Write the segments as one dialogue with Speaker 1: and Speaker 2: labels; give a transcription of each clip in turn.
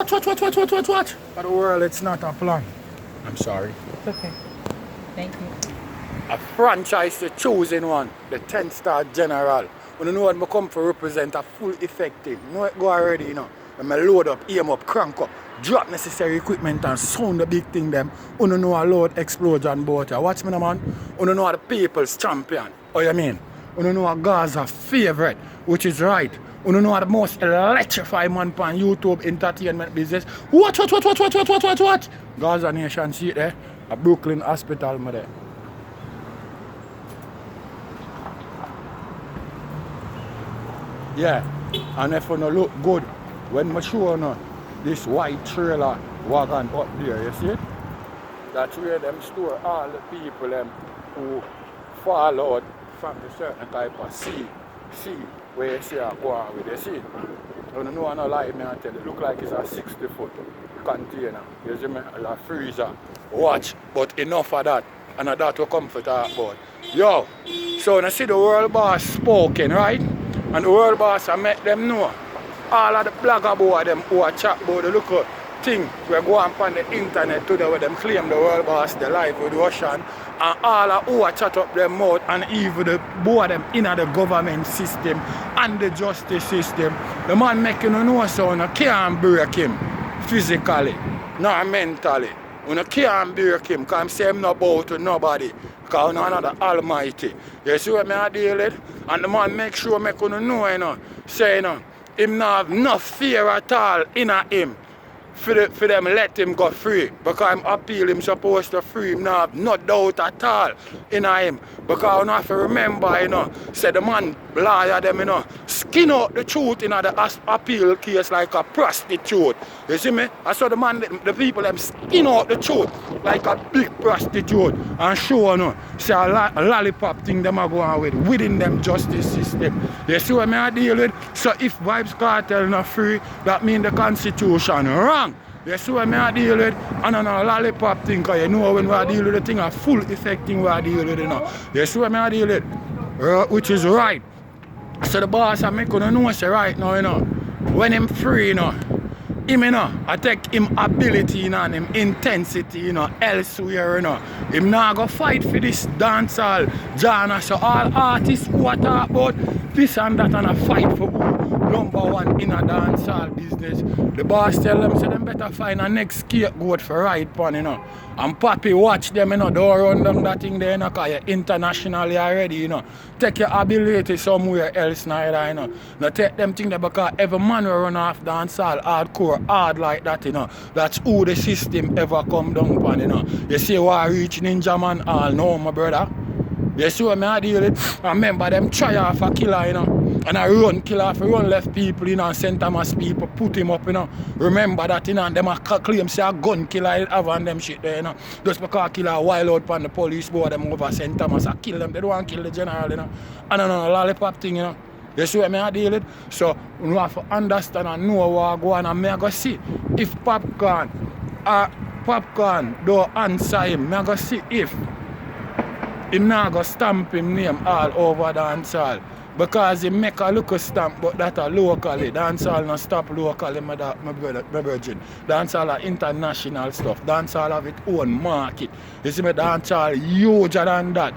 Speaker 1: What? For the world, it's not a plan. I'm sorry.
Speaker 2: It's okay. Thank you.
Speaker 1: A franchise to choosing one, the 10-star general. When you know what I come for represent a full effective. You know it go already, you know. When I load up, aim up, crank up, drop necessary equipment and sound the big thing them. You know a load explosion boat. Watch me now, man. You know the people's champion. Oh, you mean? You know a Gaza favorite, which is right. You know the most electrifying man on YouTube entertainment business. What? Gaza Nation, see it there? A Brooklyn hospital, my there. Yeah, and if you no look good, when I show you this white trailer wagon up there, you see it? That's where them store all the people them who fall out from the certain type of sea where you see a go on with, you see it? You know I no lie, me I tell you, it look like it's a 60-foot container. You see me? A freezer. Watch, but enough of that. And that will come for talk about. Yo, so when I see the world boss spoken, right? And the world boss I make them know. All of the blogger boy them who are chat about the local thing we go on the internet today where them claim the world boss the live with Russian and all of who are chat up them mouth and even the boy them in the government system and the justice system. The man making you know so you can't break him physically, nor mentally. You can't break him because I'm saying no bow to nobody. Because you know the Almighty. You see what I deal with? And the man make sure make you know, say him not have no fear at all in him. For them let him go free. Because I'm appeal him supposed to free him not have no doubt at all in him. Because you have to remember, say the man lawyer them, skin out the truth in the appeal case like a prostitute. You see me? I saw the man, the people them skin out the truth like a big prostitute and show say a lollipop thing them are going with within them justice system. You see what I deal with? So if Vybz cartel not free, that means the constitution wrong. You see what I deal with? And on a lollipop thing, because you know when we deal with the thing, a full effect thing we deal with, You see what I deal with? Which is right. So the boss I make you know say right now, when him free, him, I take him ability, and him intensity, elsewhere, Him not go fight for this dancehall genre. So all artists who are talk about this and that and a fight for number one in a dancehall business. The boss tell them, so them better find a next scapegoat for right pan, And Papi watch them, don't run down that thing there, because you're internationally already, Take your ability somewhere else now, Now take them thing there because every man will run off dancehall hardcore, hard like that, That's who the system ever come down upon, You see why I reach Ninja Man all no, my brother. You see what I deal with? I remember them try off a killer, And I run killer, run left people, and St. Thomas people, put him up, Remember that, and them a claim say a gun killer have on them shit there, Just because killer wild out on the police board them over St. Thomas, I kill them, they don't want to kill the general, And a lollipop thing, You see what I deal with? So you have to understand and know what I go on, and I go see if popcorn don't answer him, I go see if him not go stamp him name all over dancehall. Because he make a look stamp, but that are locally. Dancehall not stop locally, my virgin. Dancehall are international stuff. Dancehall have its own market. You see me, dancehall huger than that.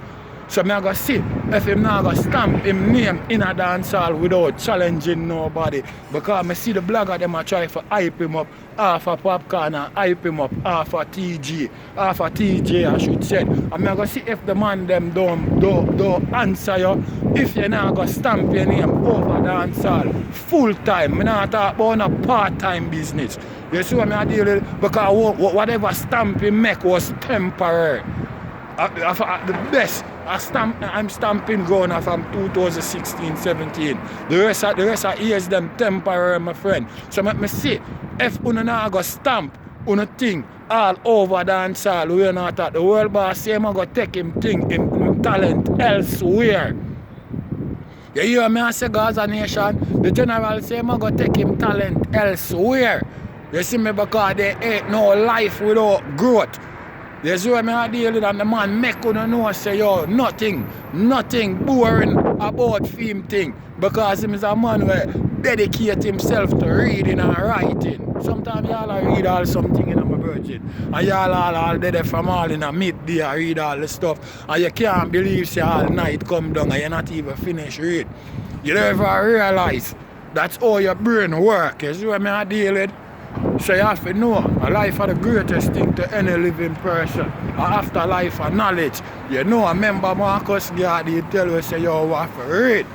Speaker 1: So I go see if him not go stamp him name in a dancehall without challenging nobody. Because I see the blogger them a try to hype him up half a popcorn and hype him up half a TJ I should say. And I go see if the man them don't answer you. If you not go stamp your name over dancehall full time. I not talk about a part-time business. You see what I deal with? Because whatever stamp he make was temporary. The best I'm stamping ground from 2016-17. The rest of years them temporary, my friend. So let me see if you not go stamp on thing all over dancehall, we not at the world boss say I'm go take him thing him talent elsewhere. You hear me I say Gaza Nation? The general say I'm go take him talent elsewhere. You see me, because there ain't no life without growth. You see what I deal with, and the man make you know say yo nothing boring about film thing, because him is a man where dedicate himself to reading and writing. Sometimes y'all read all something in my virgin. And y'all all there from all in a midday read all the stuff. And you can't believe say all night come down and you're not even finished read. You never realize that's how your brain works. You see what I deal with? So you have to know a life is the greatest thing to any living person. An afterlife of knowledge. You know, I remember Marcus Gardy tell you say you have to read.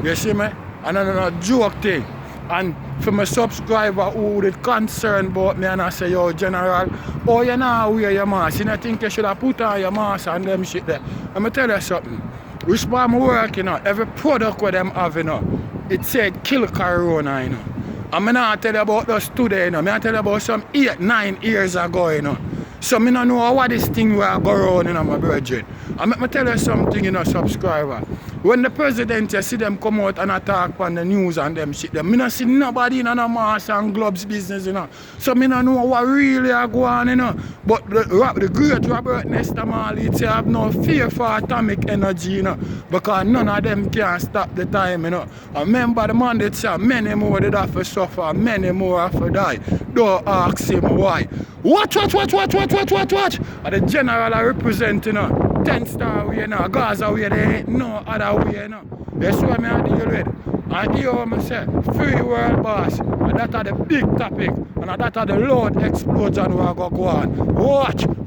Speaker 1: You see me? And another joke thing. And for my subscriber who is concerned about me and I say, yo, General, oh, you know wear your mask. You don't think you should have put on your mask and them shit there. Let me tell you something. Which part I'm working, you know, every product what them have, you know, it said kill corona, you know. And I not tell you about this today, you know. I tell you about some 8-9 years ago, you know. So I don't know what this thing will go around, you know, my brethren. And let me tell you something, you know, subscriber. When the president, you see them come out and attack on the news and them shit, I don't see nobody in a mask and gloves business, you know. So I don't know what really are going on, you know. But the great Robert Nesta Marley, he have no fear for atomic energy, you know. Because none of them can stop the time, you know. And remember the man that said many more did have to suffer, many more have to die. Don't ask him why. Watch. And the general are representing, you know. 10-star way, you know, Gaza way, there ain't no other way, you know. That's what I deal with. And here what I say, free world boss. And that are the big topic. And that are the load explosion we are going to go on.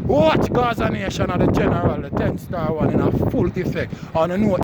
Speaker 1: Watch Gaza Nation and the general, the 10-star one in a full effect. And I know